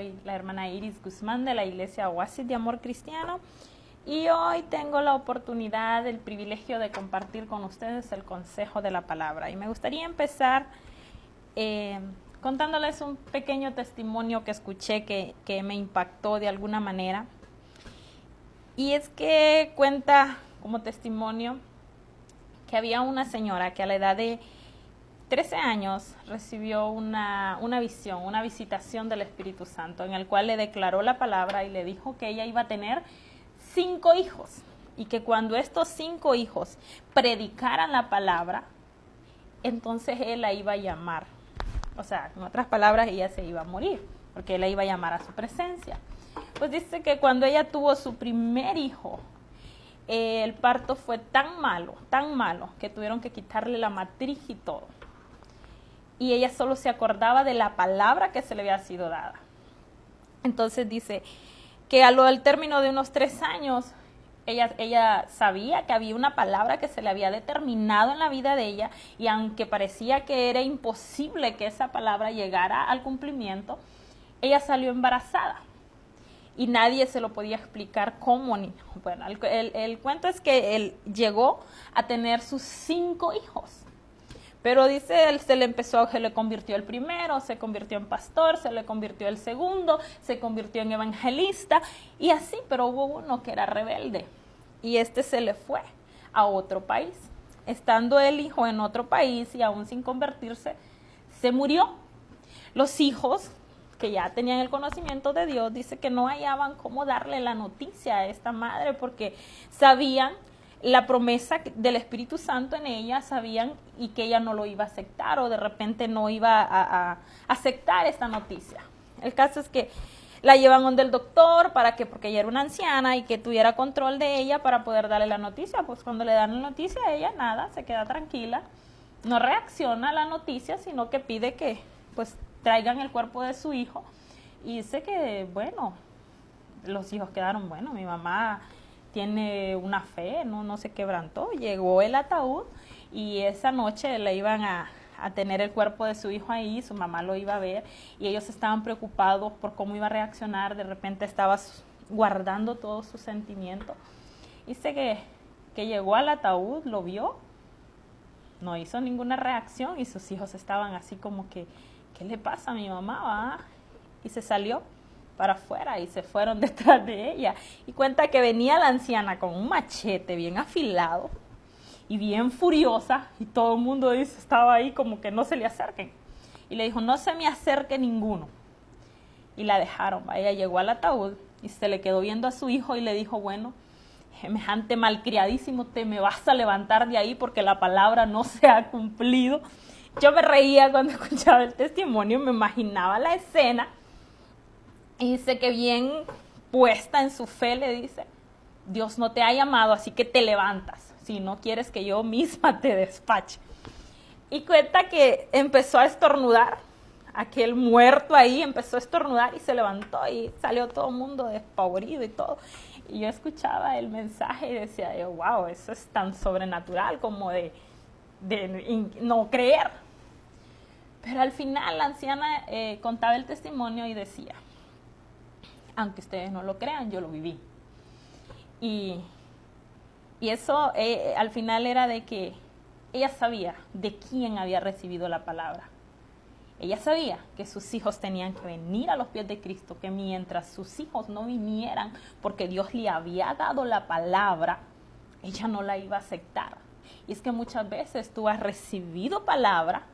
soy la hermana Iris Guzmán de la Iglesia Oasis de Amor Cristiano y hoy tengo la oportunidad, el privilegio de compartir con ustedes el consejo de la palabra. Y me gustaría empezar contándoles un pequeño testimonio que escuché que me impactó de alguna manera. Y es que cuenta como testimonio que había una señora que a la edad de 13 años recibió una visión, una visitación del Espíritu Santo, en el cual le declaró la palabra y le dijo que ella iba a tener 5 hijos y que cuando estos 5 hijos predicaran la palabra, entonces él la iba a llamar. O sea, en otras palabras, ella se iba a morir, porque él la iba a llamar a su presencia. Pues dice que cuando ella tuvo su primer hijo, el parto fue tan malo, que tuvieron que quitarle la matriz y todo. Y ella solo se acordaba de la palabra que se le había sido dada. Entonces dice que al término de unos 3 años, ella sabía que había una palabra que se le había determinado en la vida de ella, y aunque parecía que era imposible que esa palabra llegara al cumplimiento, ella salió embarazada. Y nadie se lo podía explicar cómo. Bueno, el cuento es que él llegó a tener sus 5 hijos. Pero dice, él se le convirtió el primero, se convirtió en pastor, se le convirtió el segundo, se convirtió en evangelista y así, pero hubo uno que era rebelde y se le fue a otro país. Estando el hijo en otro país y aún sin convertirse, se murió. Los hijos que ya tenían el conocimiento de Dios, dice que no hallaban cómo darle la noticia a esta madre porque sabían la promesa del Espíritu Santo en ella, sabían y que ella no lo iba a aceptar o de repente no iba a aceptar esta noticia. El caso es que la llevan donde el doctor porque ella era una anciana y que tuviera control de ella para poder darle la noticia. Pues cuando le dan la noticia a ella, nada, se queda tranquila, no reacciona a la noticia, sino que pide que pues traigan el cuerpo de su hijo y dice que bueno, los hijos quedaron, bueno, mi mamá tiene una fe, no se quebrantó. Llegó el ataúd y esa noche le iban a tener el cuerpo de su hijo ahí, su mamá lo iba a ver y ellos estaban preocupados por cómo iba a reaccionar. De repente estaba guardando todos sus sentimientos. Dice que llegó al ataúd, lo vio, no hizo ninguna reacción y sus hijos estaban así como que, ¿qué le pasa a mi mamá? ¿Va? Y se salió para afuera y se fueron detrás de ella. Y cuenta que venía la anciana con un machete bien afilado y bien furiosa y todo el mundo estaba ahí como que no se le acerquen. Y le dijo, no se me acerque ninguno. Y la dejaron. Ella llegó al ataúd y se le quedó viendo a su hijo y le dijo, bueno, semejante malcriadísimo, te me vas a levantar de ahí porque la palabra no se ha cumplido. Yo me reía cuando escuchaba el testimonio, me imaginaba la escena. Y dice que bien puesta en su fe le dice, Dios no te ha llamado, así que te levantas, si no quieres que yo misma te despache. Y cuenta que empezó a estornudar, aquel muerto ahí empezó a estornudar y se levantó y salió todo el mundo despavorido y todo. Y yo escuchaba el mensaje y decía, wow, eso es tan sobrenatural como de no creer. Pero al final la anciana contaba el testimonio y decía, aunque ustedes no lo crean, yo lo viví. Y eso al final era de que ella sabía de quién había recibido la palabra. Ella sabía que sus hijos tenían que venir a los pies de Cristo, que mientras sus hijos no vinieran, porque Dios le había dado la palabra, ella no la iba a aceptar. Y es que muchas veces tú has recibido palabra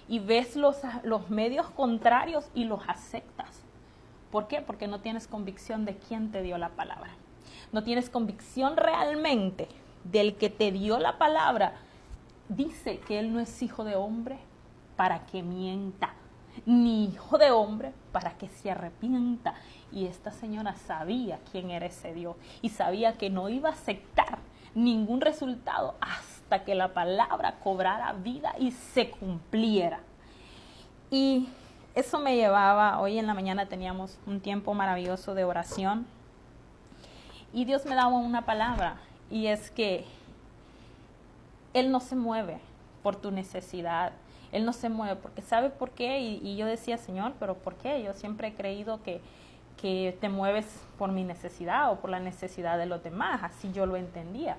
y ves los medios contrarios y los aceptas. ¿Por qué? Porque no tienes convicción de quién te dio la palabra. No tienes convicción realmente del que te dio la palabra. Dice que él no es hijo de hombre para que mienta, ni hijo de hombre para que se arrepienta. Y esta señora sabía quién era ese Dios y sabía que no iba a aceptar ningún resultado hasta que la palabra cobrara vida y se cumpliera. Y eso me llevaba, hoy en la mañana teníamos un tiempo maravilloso de oración y Dios me daba una palabra y es que Él no se mueve por tu necesidad Él no se mueve, porque ¿sabe por qué? Y yo decía, Señor, ¿pero por qué? Yo siempre he creído que te mueves por mi necesidad o por la necesidad de los demás, así yo lo entendía.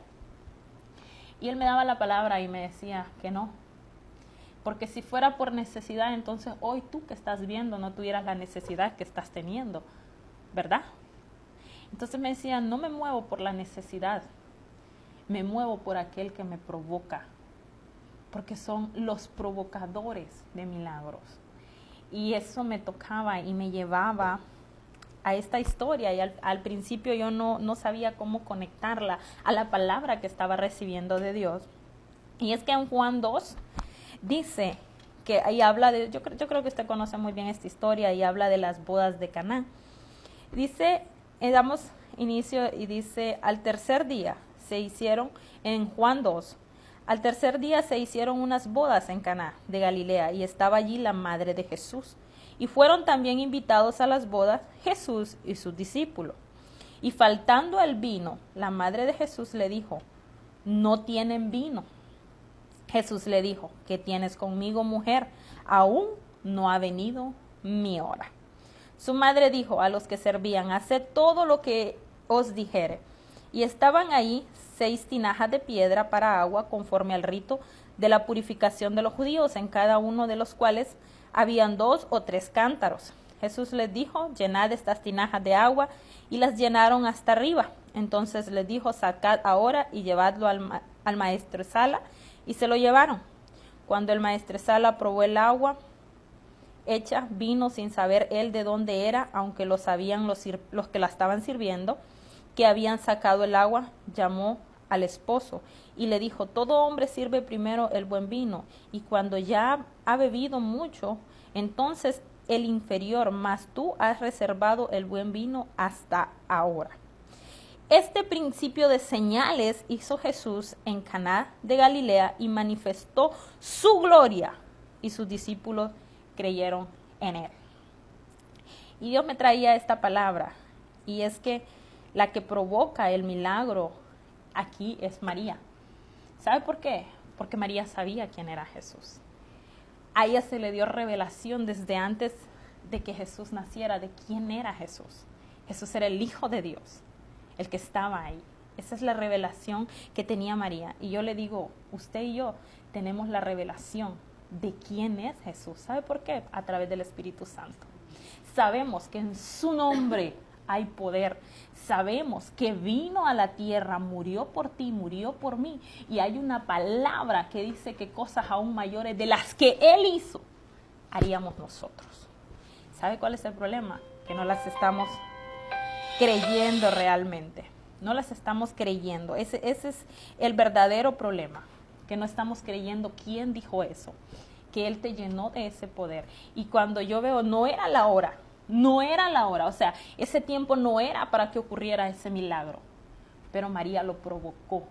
Y Él me daba la palabra y me decía que no, porque si fuera por necesidad, entonces hoy tú que estás viendo no tuvieras la necesidad que estás teniendo, ¿verdad? Entonces me decía, no me muevo por la necesidad, me muevo por aquel que me provoca, porque son los provocadores de milagros. Y eso me tocaba y me llevaba a esta historia, y al principio yo no sabía cómo conectarla a la palabra que estaba recibiendo de Dios. Y es que en Juan 2 dice que ahí habla de, yo creo que usted conoce muy bien esta historia, y habla de las bodas de Caná. Dice, damos inicio y dice, al tercer día se hicieron, en Juan 2, al tercer día se hicieron unas bodas en Caná de Galilea, y estaba allí la madre de Jesús. Y fueron también invitados a las bodas Jesús y sus discípulos. Y faltando el vino, la madre de Jesús le dijo, no tienen vino. Jesús le dijo, ¿qué tienes conmigo, mujer? Aún no ha venido mi hora. Su madre dijo a los que servían, haced todo lo que os dijere. Y estaban ahí 6 tinajas de piedra para agua, conforme al rito de la purificación de los judíos, en cada uno de los cuales habían 2 o 3 cántaros. Jesús les dijo, llenad estas tinajas de agua, y las llenaron hasta arriba. Entonces les dijo, sacad ahora y llevadlo al maestresala, y se lo llevaron. Cuando el maestresala probó el agua hecha, vino sin saber él de dónde era, aunque lo sabían los que la estaban sirviendo, que habían sacado el agua, llamó al esposo y le dijo, todo hombre sirve primero el buen vino, y cuando ya ha bebido mucho, entonces el inferior, mas tú has reservado el buen vino hasta ahora. Este principio de señales hizo Jesús en Caná de Galilea y manifestó su gloria, y sus discípulos creyeron en él. Y Dios me traía esta palabra, y es que la que provoca el milagro aquí es María. ¿Sabe por qué? Porque María sabía quién era Jesús. A ella se le dio revelación desde antes de que Jesús naciera de quién era Jesús. Jesús era el Hijo de Dios, el que estaba ahí. Esa es la revelación que tenía María. Y yo le digo, usted y yo tenemos la revelación de quién es Jesús. ¿Sabe por qué? A través del Espíritu Santo. Sabemos que en su nombre hay poder. Sabemos que vino a la tierra, murió por ti, murió por mí. Y hay una palabra que dice que cosas aún mayores de las que Él hizo, haríamos nosotros. ¿Sabe cuál es el problema? Que no las estamos creyendo realmente. No las estamos creyendo. Ese es el verdadero problema. Que no estamos creyendo quién dijo eso. Que Él te llenó de ese poder. Y cuando yo veo, no era la hora. No era la hora, o sea, ese tiempo no era para que ocurriera ese milagro, pero María lo provocó,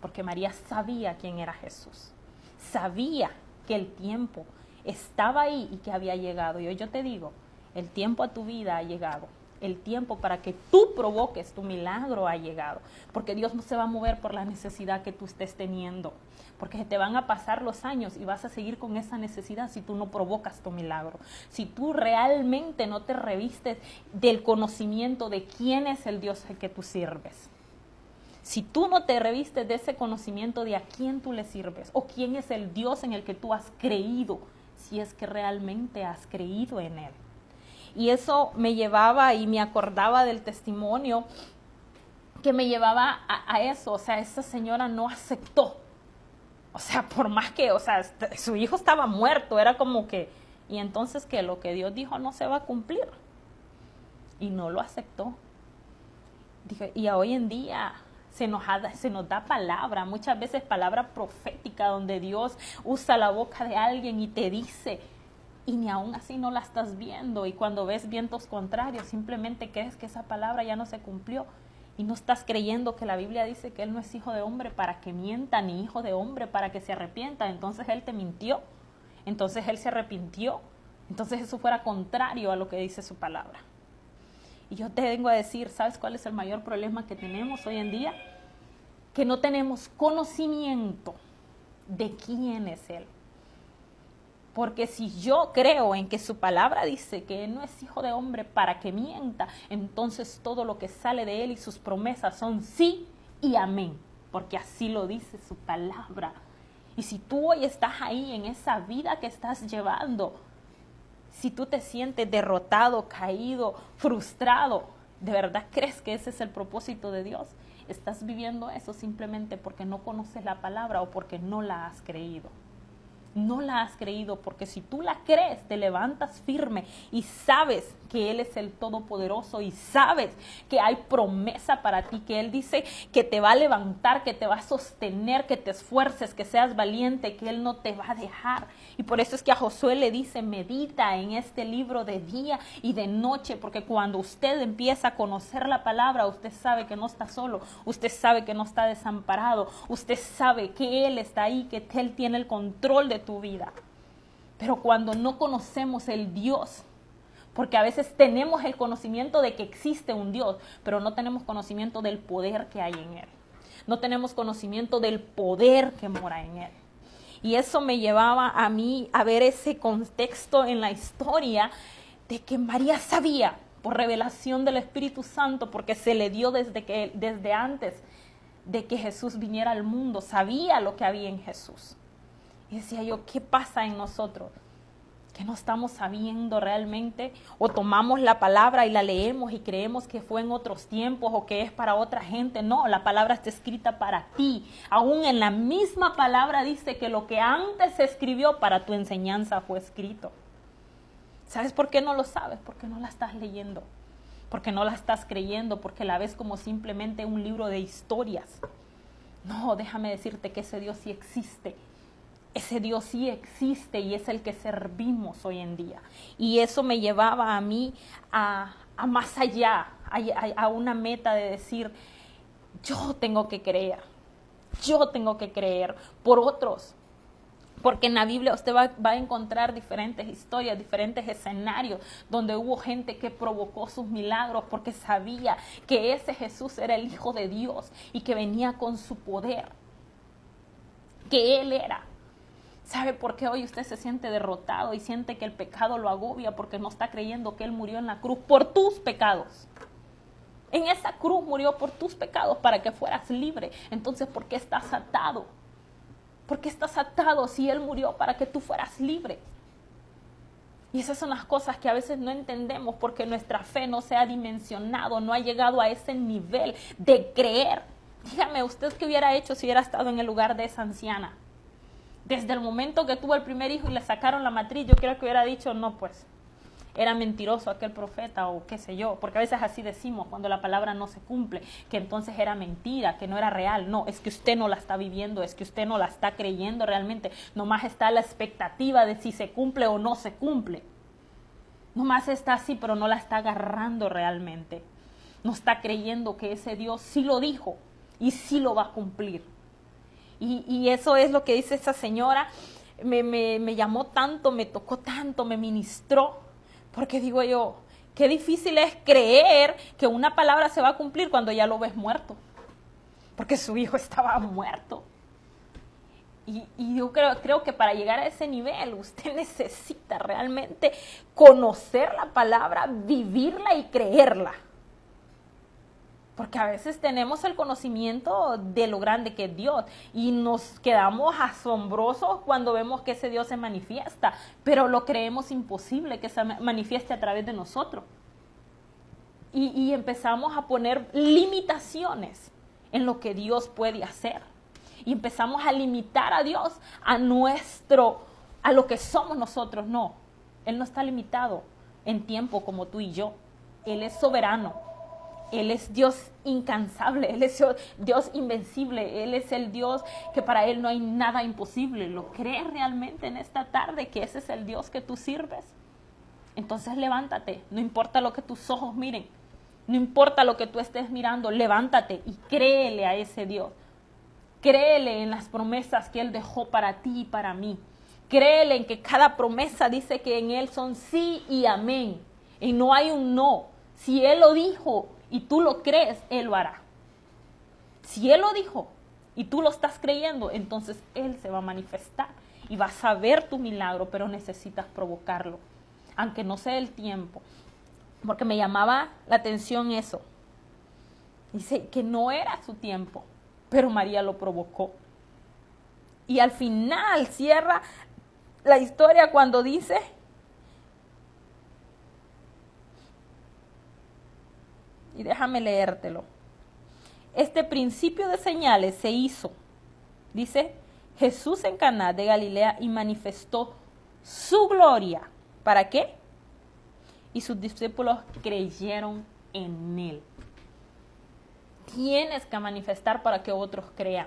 porque María sabía quién era Jesús, sabía que el tiempo estaba ahí y que había llegado. Y hoy yo te digo, el tiempo a tu vida ha llegado, el tiempo para que tú provoques tu milagro ha llegado, porque Dios no se va a mover por la necesidad que tú estés teniendo, porque se te van a pasar los años y vas a seguir con esa necesidad si tú no provocas tu milagro, si tú realmente no te revistes del conocimiento de quién es el Dios al que tú sirves. Si tú no te revistes de ese conocimiento de a quién tú le sirves o quién es el Dios en el que tú has creído, si es que realmente has creído en Él. Y eso me llevaba y me acordaba del testimonio que me llevaba a eso. O sea, esa señora no aceptó. O sea, por más que, o sea, su hijo estaba muerto, era como que, y entonces que lo que Dios dijo no se va a cumplir. Y no lo aceptó. Dije, y hoy en día se nos da palabra, muchas veces palabra profética, donde Dios usa la boca de alguien y te dice, y ni aún así no la estás viendo, y cuando ves vientos contrarios simplemente crees que esa palabra ya no se cumplió y no estás creyendo que la Biblia dice que Él no es hijo de hombre para que mienta, ni hijo de hombre para que se arrepienta. Entonces Él te mintió, entonces Él se arrepintió, entonces eso fuera contrario a lo que dice su palabra. Y yo te vengo a decir, ¿sabes cuál es el mayor problema que tenemos hoy en día? Que no tenemos conocimiento de quién es Él. Porque si yo creo en que su palabra dice que Él no es hijo de hombre para que mienta, entonces todo lo que sale de Él y sus promesas son sí y amén. Porque así lo dice su palabra. Y si tú hoy estás ahí en esa vida que estás llevando, si tú te sientes derrotado, caído, frustrado, ¿de verdad crees que ese es el propósito de Dios? ¿Estás viviendo eso simplemente porque no conoces la palabra o porque no la has creído? No la has creído, porque si tú la crees, te levantas firme y sabes que Él es el Todopoderoso y sabes que hay promesa para ti, que Él dice que te va a levantar, que te va a sostener, que te esfuerces, que seas valiente, que Él no te va a dejar. Y por eso es que a Josué le dice, medita en este libro de día y de noche, porque cuando usted empieza a conocer la palabra, usted sabe que no está solo, usted sabe que no está desamparado, usted sabe que Él está ahí, que Él tiene el control de tu vida. Pero cuando no conocemos el Dios, porque a veces tenemos el conocimiento de que existe un Dios, pero no tenemos conocimiento del poder que hay en Él. No tenemos conocimiento del poder que mora en Él. Y eso me llevaba a mí a ver ese contexto en la historia de que María sabía, por revelación del Espíritu Santo, porque se le dio desde antes de que Jesús viniera al mundo, sabía lo que había en Jesús. Y decía yo, ¿qué pasa en nosotros? Que no estamos sabiendo realmente, o tomamos la palabra y la leemos y creemos que fue en otros tiempos o que es para otra gente. No, la palabra está escrita para ti. Aún en la misma palabra dice que lo que antes se escribió para tu enseñanza fue escrito. ¿Sabes por qué no lo sabes? Porque no la estás leyendo, porque no la estás creyendo, porque la ves como simplemente un libro de historias. No, déjame decirte que ese Dios sí existe. Ese Dios sí existe y es el que servimos hoy en día. Y eso me llevaba a mí a más allá, a una meta de decir, yo tengo que creer por otros. Porque en la Biblia usted va a encontrar diferentes historias, diferentes escenarios donde hubo gente que provocó sus milagros porque sabía que ese Jesús era el Hijo de Dios y que venía con su poder, que Él era. ¿Sabe por qué hoy usted se siente derrotado y siente que el pecado lo agobia? Porque no está creyendo que Él murió en la cruz por tus pecados. En esa cruz murió por tus pecados para que fueras libre. Entonces, ¿por qué estás atado? ¿Por qué estás atado si Él murió para que tú fueras libre? Y esas son las cosas que a veces no entendemos porque nuestra fe no se ha dimensionado, no ha llegado a ese nivel de creer. Dígame, ¿usted qué hubiera hecho si hubiera estado en el lugar de esa anciana? Desde el momento que tuvo el primer hijo y le sacaron la matriz, yo creo que hubiera dicho, no, pues, era mentiroso aquel profeta o qué sé yo, porque a veces así decimos cuando la palabra no se cumple, que entonces era mentira, que no era real. No, es que usted no la está viviendo, es que usted no la está creyendo realmente, nomás está la expectativa de si se cumple o no se cumple. Nomás está así, pero no la está agarrando realmente. No está creyendo que ese Dios sí lo dijo y sí lo va a cumplir. Y eso es lo que dice esa señora, me llamó tanto, me tocó tanto, me ministró, porque digo yo, qué difícil es creer que una palabra se va a cumplir cuando ya lo ves muerto, porque su hijo estaba muerto. Y yo creo que para llegar a ese nivel usted necesita realmente conocer la palabra, vivirla y creerla. Porque a veces tenemos el conocimiento de lo grande que es Dios y nos quedamos asombrosos cuando vemos que ese Dios se manifiesta, pero lo creemos imposible que se manifieste a través de nosotros. Y empezamos a poner limitaciones en lo que Dios puede hacer. Y empezamos a limitar a Dios a lo que somos nosotros. No, Él no está limitado en tiempo como tú y yo. Él es soberano. Él es Dios incansable, Él es Dios invencible, Él es el Dios que para Él no hay nada imposible. ¿Lo crees realmente en esta tarde que ese es el Dios que tú sirves? Entonces levántate, no importa lo que tus ojos miren, no importa lo que tú estés mirando, levántate y créele a ese Dios. Créele en las promesas que Él dejó para ti y para mí. Créele en que cada promesa dice que en Él son sí y amén, y no hay un no. Si Él lo dijo y tú lo crees, Él lo hará. Si Él lo dijo y tú lo estás creyendo, entonces Él se va a manifestar. y vas a ver tu milagro, pero necesitas provocarlo, aunque no sea el tiempo. Porque me llamaba la atención eso. Dice que no era su tiempo, pero María lo provocó. Y al final cierra la historia cuando dice, y déjame leértelo, este principio de señales se hizo, dice, Jesús en Caná de Galilea y manifestó su gloria. ¿Para qué? Y sus discípulos creyeron en él. Tienes que manifestar para que otros crean.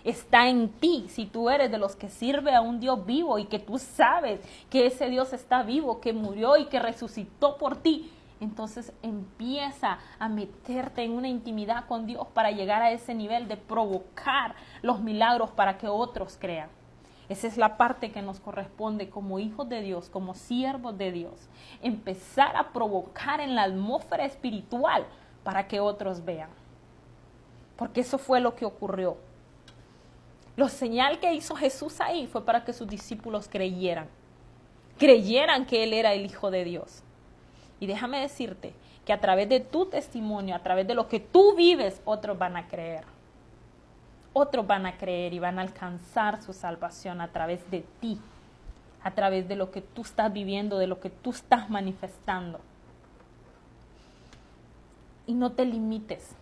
Está en ti. Si tú eres de los que sirve a un Dios vivo y que tú sabes que ese Dios está vivo, que murió y que resucitó por ti, entonces empieza a meterte en una intimidad con Dios para llegar a ese nivel de provocar los milagros para que otros crean. Esa es la parte que nos corresponde como hijos de Dios, como siervos de Dios. Empezar a provocar en la atmósfera espiritual para que otros vean. Porque eso fue lo que ocurrió. Lo señal que hizo Jesús ahí fue para que sus discípulos creyeran que Él era el Hijo de Dios. Y déjame decirte que a través de tu testimonio, a través de lo que tú vives, otros van a creer. Otros van a creer y van a alcanzar su salvación a través de ti, a través de lo que tú estás viviendo, de lo que tú estás manifestando. Y no te limites.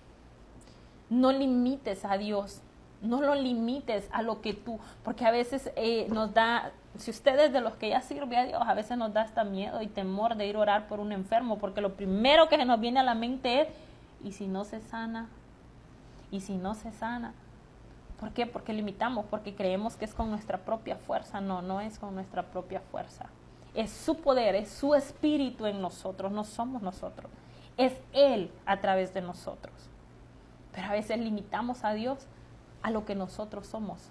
No limites a Dios, no lo limites a lo que tú, porque a veces nos da, si usted es de los que ya sirve a Dios, a veces nos da hasta miedo y temor de ir a orar por un enfermo, porque lo primero que se nos viene a la mente es, ¿y si no se sana? ¿Y si no se sana? ¿Por qué? Porque limitamos, porque creemos que es con nuestra propia fuerza. No, no es con nuestra propia fuerza. Es su poder, es su espíritu en nosotros, no somos nosotros. Es Él a través de nosotros. Pero a veces limitamos a Dios a lo que nosotros somos.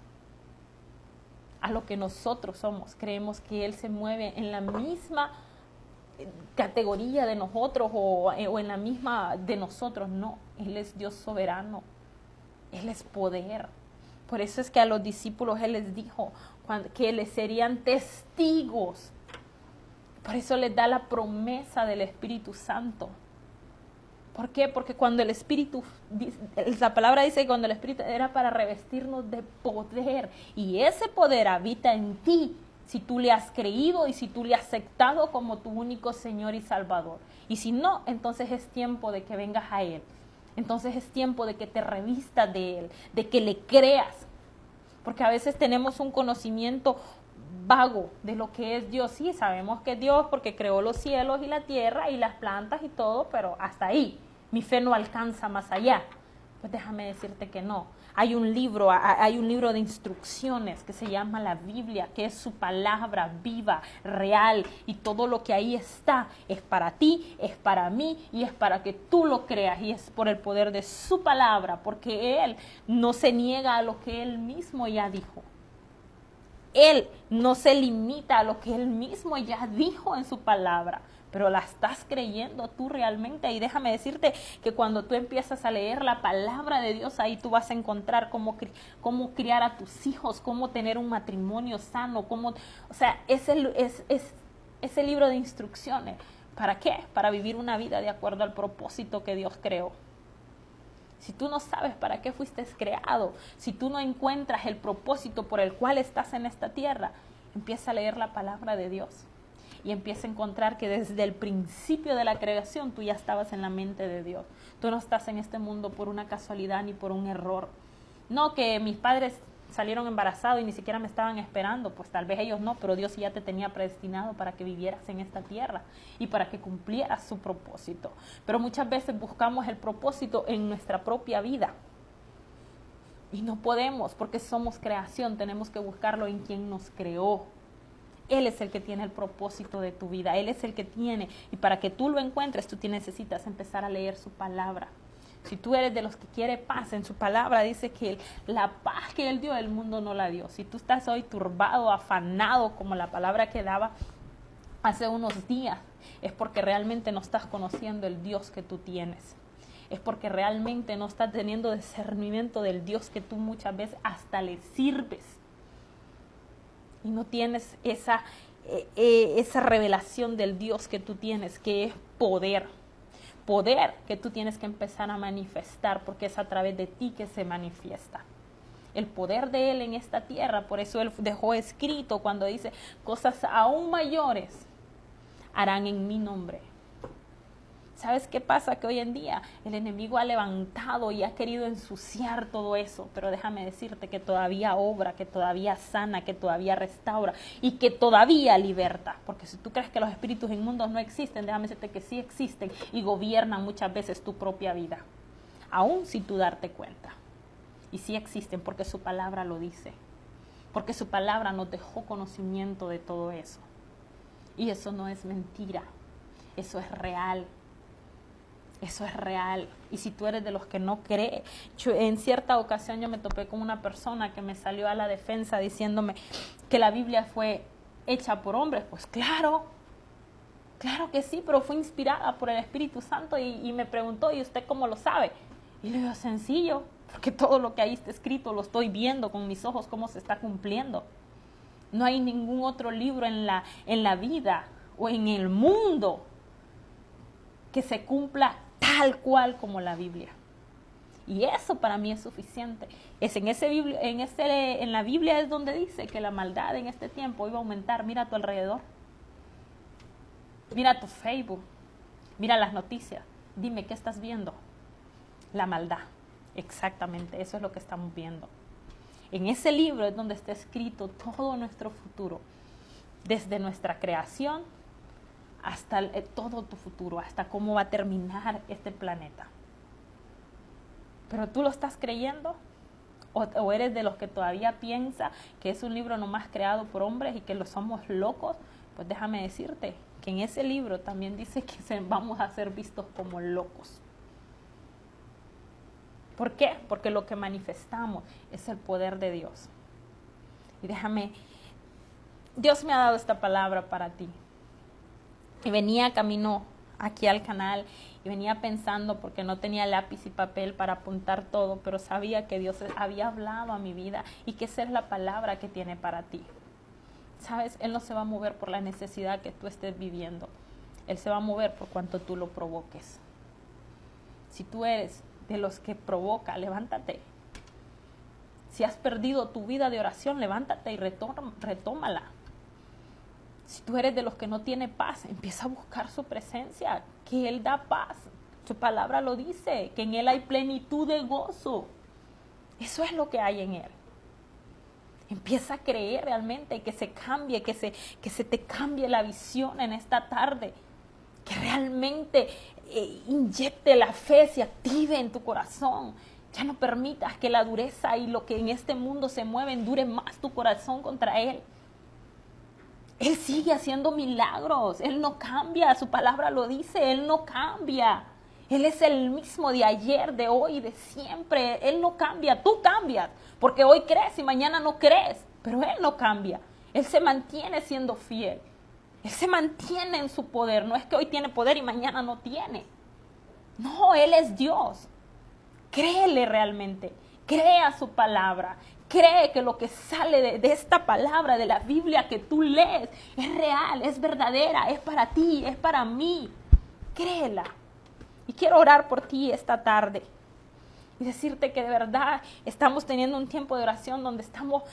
A lo que nosotros somos. Creemos que Él se mueve en la misma categoría de nosotros o en la misma de nosotros. No, Él es Dios soberano. Él es poder. Por eso es que a los discípulos Él les dijo que les serían testigos. Por eso les da la promesa del Espíritu Santo. ¿Por qué? Porque cuando el Espíritu, la palabra dice que cuando el Espíritu era para revestirnos de poder, y ese poder habita en ti, si tú le has creído y si tú le has aceptado como tu único Señor y Salvador. Y si no, entonces es tiempo de que vengas a Él. Entonces es tiempo de que te revistas de Él, de que le creas. Porque a veces tenemos un conocimiento vago de lo que es Dios. Sí, sabemos que es Dios porque creó los cielos y la tierra y las plantas y todo, pero hasta ahí. Mi fe no alcanza más allá. Pues déjame decirte que no. Hay un libro de instrucciones que se llama la Biblia, que es su palabra viva, real, y todo lo que ahí está es para ti, es para mí y es para que tú lo creas, y es por el poder de su palabra, porque Él no se niega a lo que Él mismo ya dijo. Él no se limita a lo que Él mismo ya dijo en su palabra, pero la estás creyendo tú realmente. Y déjame decirte que cuando tú empiezas a leer la palabra de Dios, ahí tú vas a encontrar cómo criar a tus hijos, cómo tener un matrimonio sano, ese libro de instrucciones. ¿Para qué? Para vivir una vida de acuerdo al propósito que Dios creó. Si tú no sabes para qué fuiste creado, si tú no encuentras el propósito por el cual estás en esta tierra, empieza a leer la palabra de Dios y empieza a encontrar que desde el principio de la creación tú ya estabas en la mente de Dios. Tú no estás en este mundo por una casualidad ni por un error. No que mis padres salieron embarazados y ni siquiera me estaban esperando, pues tal vez ellos no, pero Dios ya te tenía predestinado para que vivieras en esta tierra y para que cumplieras su propósito. Pero muchas veces buscamos el propósito en nuestra propia vida y no podemos, porque somos creación, tenemos que buscarlo en quien nos creó. Él es el que tiene el propósito de tu vida, Él es el que tiene, y para que tú lo encuentres, tú necesitas empezar a leer su palabra. Si tú eres de los que quiere paz, en su palabra dice que la paz que Él dio, el mundo no la dio. Si tú estás hoy turbado, afanado, como la palabra que daba hace unos días, es porque realmente no estás conociendo el Dios que tú tienes. Es porque realmente no estás teniendo discernimiento del Dios que tú muchas veces hasta le sirves. y no tienes esa revelación del Dios que tú tienes, que es poder que tú tienes que empezar a manifestar, porque es a través de ti que se manifiesta el poder de Él en esta tierra. Por eso Él dejó escrito cuando dice, cosas aún mayores harán en mi nombre. ¿Sabes qué pasa? Que hoy en día el enemigo ha levantado y ha querido ensuciar todo eso, pero déjame decirte que todavía obra, que todavía sana, que todavía restaura y que todavía liberta. Porque si tú crees que los espíritus inmundos no existen, déjame decirte que sí existen y gobiernan muchas veces tu propia vida, aún sin tú darte cuenta. Y sí existen porque su palabra lo dice, porque su palabra nos dejó conocimiento de todo eso. Y eso no es mentira, eso es real. Eso es real. Y si tú eres de los que no cree, en cierta ocasión yo me topé con una persona que me salió a la defensa diciéndome que la Biblia fue hecha por hombres. Pues claro que sí, pero fue inspirada por el Espíritu Santo y me preguntó, ¿y usted cómo lo sabe? Y le digo, sencillo, porque todo lo que ahí está escrito lo estoy viendo con mis ojos cómo se está cumpliendo. No hay ningún otro libro en la vida o en el mundo que se cumpla tal cual como la Biblia. Y eso para mí es suficiente. En la Biblia es donde dice que la maldad en este tiempo iba a aumentar. Mira a tu alrededor. Mira tu Facebook. Mira las noticias. Dime, ¿qué estás viendo? La maldad. Exactamente, eso es lo que estamos viendo. En ese libro es donde está escrito todo nuestro futuro. Desde nuestra creación hasta todo tu futuro, hasta cómo va a terminar este planeta. ¿Pero tú lo estás creyendo? ¿O eres de los que todavía piensa que es un libro nomás creado por hombres y que lo somos locos? Pues déjame decirte que en ese libro también dice que vamos a ser vistos como locos. ¿Por qué? Porque lo que manifestamos es el poder de Dios. Y Dios me ha dado esta palabra para ti. Y venía camino aquí al canal y venía pensando, porque no tenía lápiz y papel para apuntar todo, pero sabía que Dios había hablado a mi vida y que esa es la palabra que tiene para ti. ¿Sabes? Él no se va a mover por la necesidad que tú estés viviendo. Él se va a mover por cuanto tú lo provoques. Si tú eres de los que provoca, levántate. Si has perdido tu vida de oración, levántate y retómala. Si tú eres de los que no tiene paz, empieza a buscar su presencia, que Él da paz. Su palabra lo dice, que en Él hay plenitud de gozo. Eso es lo que hay en Él. Empieza a creer realmente que se cambie, que se te cambie la visión en esta tarde. Que realmente inyecte la fe, se active en tu corazón. Ya no permitas que la dureza y lo que en este mundo se mueve endure más tu corazón contra Él. Él sigue haciendo milagros, Él no cambia, su palabra lo dice, Él no cambia. Él es el mismo de ayer, de hoy, de siempre. Él no cambia, tú cambias, porque hoy crees y mañana no crees, pero Él no cambia. Él se mantiene siendo fiel. Él se mantiene en su poder, no es que hoy tiene poder y mañana no tiene. No, Él es Dios. Créele realmente, crea su palabra. Cree que lo que sale de esta palabra, de la Biblia que tú lees, es real, es verdadera, es para ti, es para mí. Créela. Y quiero orar por ti esta tarde y decirte que de verdad estamos teniendo un tiempo de oración donde estamos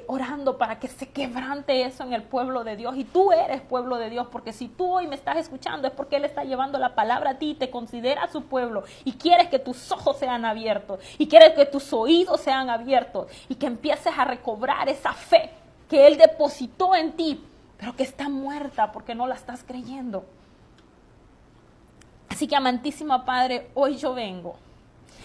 orando para que se quebrante eso en el pueblo de Dios. Y tú eres pueblo de Dios, porque si tú hoy me estás escuchando es porque Él está llevando la palabra a ti y te considera su pueblo. Y quieres que tus ojos sean abiertos y quieres que tus oídos sean abiertos y que empieces a recobrar esa fe que Él depositó en ti, pero que está muerta porque no la estás creyendo. Así que, amantísimo Padre, hoy yo vengo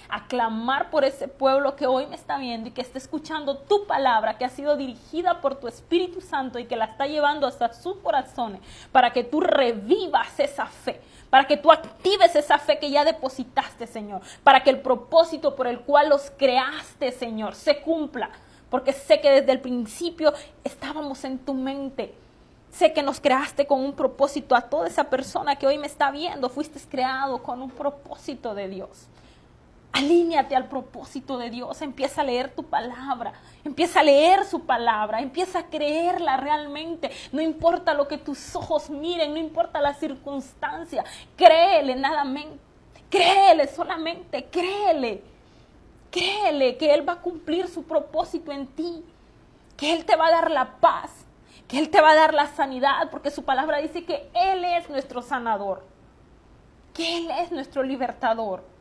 a clamar por ese pueblo que hoy me está viendo y que está escuchando tu palabra, que ha sido dirigida por tu Espíritu Santo y que la está llevando hasta sus corazones, para que tú revivas esa fe, para que tú actives esa fe que ya depositaste, Señor, para que el propósito por el cual los creaste, Señor, se cumpla, porque sé que desde el principio estábamos en tu mente. Sé que nos creaste con un propósito. A toda esa persona que hoy me está viendo, fuiste creado con un propósito de Dios. Alíñate al propósito de Dios, empieza a leer tu palabra, empieza a leer su palabra, empieza a creerla realmente. No importa lo que tus ojos miren, no importa la circunstancia, créele nada menos, créele solamente, créele que Él va a cumplir su propósito en ti, que Él te va a dar la paz, que Él te va a dar la sanidad, porque su palabra dice que Él es nuestro sanador, que Él es nuestro libertador.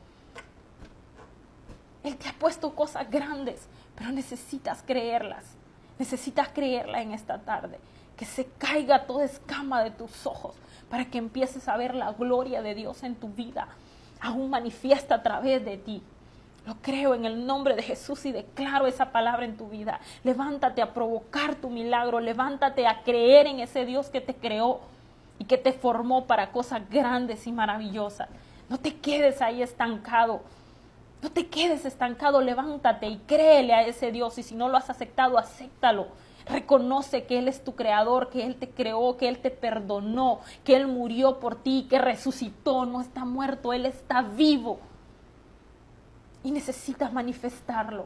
Él te ha puesto cosas grandes, pero necesitas creerlas. Necesitas creerla en esta tarde. Que se caiga toda escama de tus ojos para que empieces a ver la gloria de Dios en tu vida. Aún manifiesta a través de ti. Lo creo en el nombre de Jesús y declaro esa palabra en tu vida. Levántate a provocar tu milagro. Levántate a creer en ese Dios que te creó y que te formó para cosas grandes y maravillosas. No te quedes ahí estancado. No te quedes estancado, levántate y créele a ese Dios. Y si no lo has aceptado, acéptalo. Reconoce que Él es tu creador, que Él te creó, que Él te perdonó, que Él murió por ti, que resucitó, no está muerto, Él está vivo. Y necesitas manifestarlo.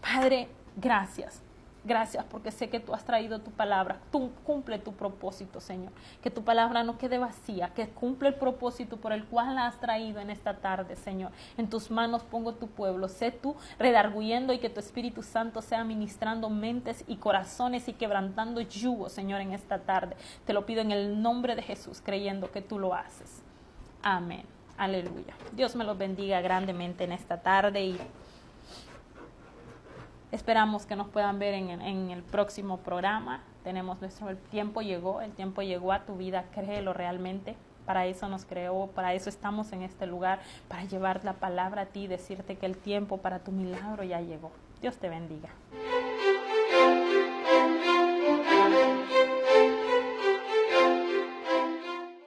Padre, gracias. Gracias porque sé que tú has traído tu palabra. Tú cumple tu propósito, Señor. Que tu palabra no quede vacía, que cumple el propósito por el cual la has traído en esta tarde, Señor. En tus manos pongo tu pueblo. Sé tú redarguyendo y que tu Espíritu Santo sea ministrando mentes y corazones y quebrantando yugos, Señor, en esta tarde. Te lo pido en el nombre de Jesús, creyendo que tú lo haces. Amén. Aleluya. Dios me los bendiga grandemente en esta tarde y esperamos que nos puedan ver en el próximo programa. El tiempo llegó a tu vida, créelo realmente. Para eso nos creó, para eso estamos en este lugar, para llevar la palabra a ti y decirte que el tiempo para tu milagro ya llegó. Dios te bendiga.